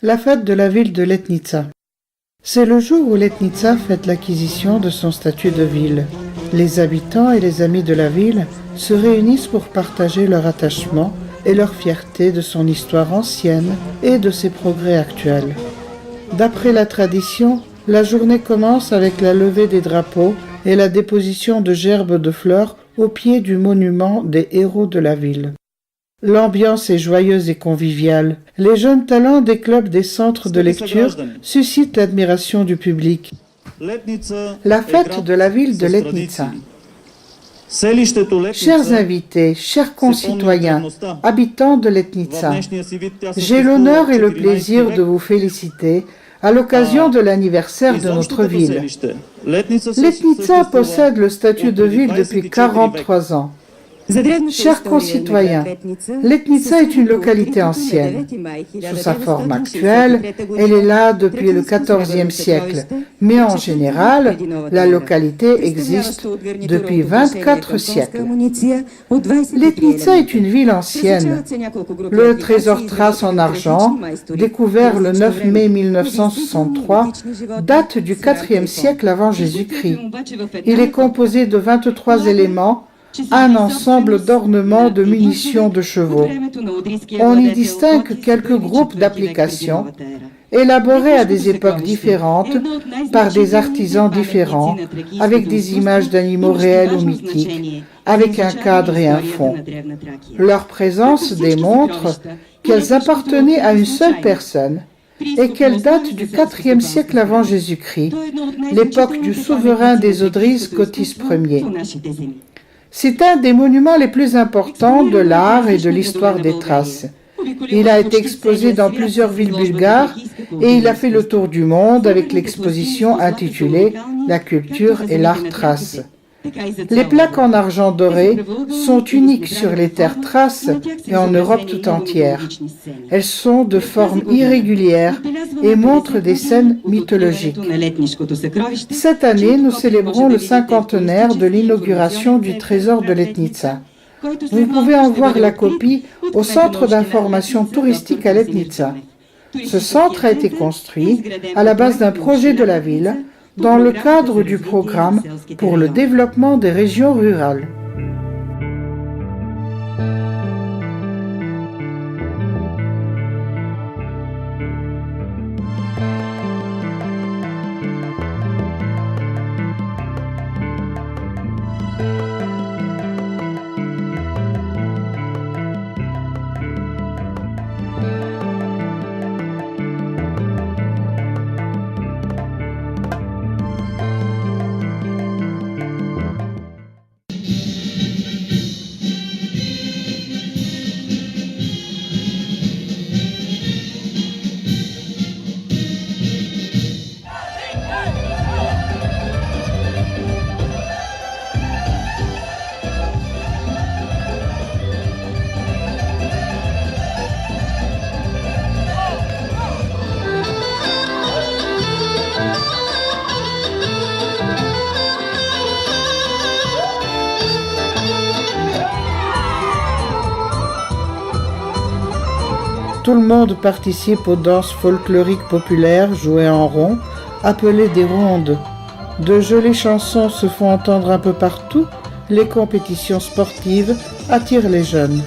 La fête de la ville de Letnica. C'est le jour où Letnica fête l'acquisition de son statut de ville. Les habitants et les amis de la ville se réunissent pour partager leur attachement et leur fierté de son histoire ancienne et de ses progrès actuels. D'après la tradition, la journée commence avec la levée des drapeaux et la déposition de gerbes de fleurs au pied du monument des héros de la ville. L'ambiance est joyeuse et conviviale. Les jeunes talents des clubs des centres de lecture suscitent l'admiration du public. La fête de la ville de Letnica. Chers invités, chers concitoyens, habitants de Letnica, j'ai l'honneur et le plaisir de vous féliciter à l'occasion de l'anniversaire de notre ville. Letnica possède le statut de ville depuis 43 ans. Chers concitoyens, Letnica est une localité ancienne. Sous sa forme actuelle, elle est là depuis le XIVe siècle, mais en général, la localité existe depuis 24 siècles. Letnica est une ville ancienne. Le trésor Thrace en argent, découvert le 9 mai 1963, date du IVe siècle avant Jésus-Christ. Il est composé de 23 éléments, un ensemble d'ornements de munitions de chevaux. On y distingue quelques groupes d'applications, élaborés à des époques différentes, par des artisans différents, avec des images d'animaux réels ou mythiques, avec un cadre et un fond. Leur présence démontre qu'elles appartenaient à une seule personne et qu'elles datent du IVe siècle avant Jésus-Christ, l'époque du souverain des Odryses Kotys Ier. C'est un des monuments les plus importants de l'art et de l'histoire des Thraces. Il a été exposé dans plusieurs villes bulgares et il a fait le tour du monde avec l'exposition intitulée « La culture et l'art thrace ». Les plaques en argent doré sont uniques sur les terres thraces et en Europe tout entière. Elles sont de forme irrégulière et montrent des scènes mythologiques. Cette année, nous célébrons le cinquantenaire de l'inauguration du trésor de Letnica. Vous pouvez en voir la copie au centre d'information touristique à Letnica. Ce centre a été construit à la base d'un projet de la ville dans le cadre du programme pour le développement des régions rurales. Tout le monde participe aux danses folkloriques populaires jouées en rond, appelées des rondes. De jolies chansons se font entendre un peu partout. Les compétitions sportives attirent les jeunes.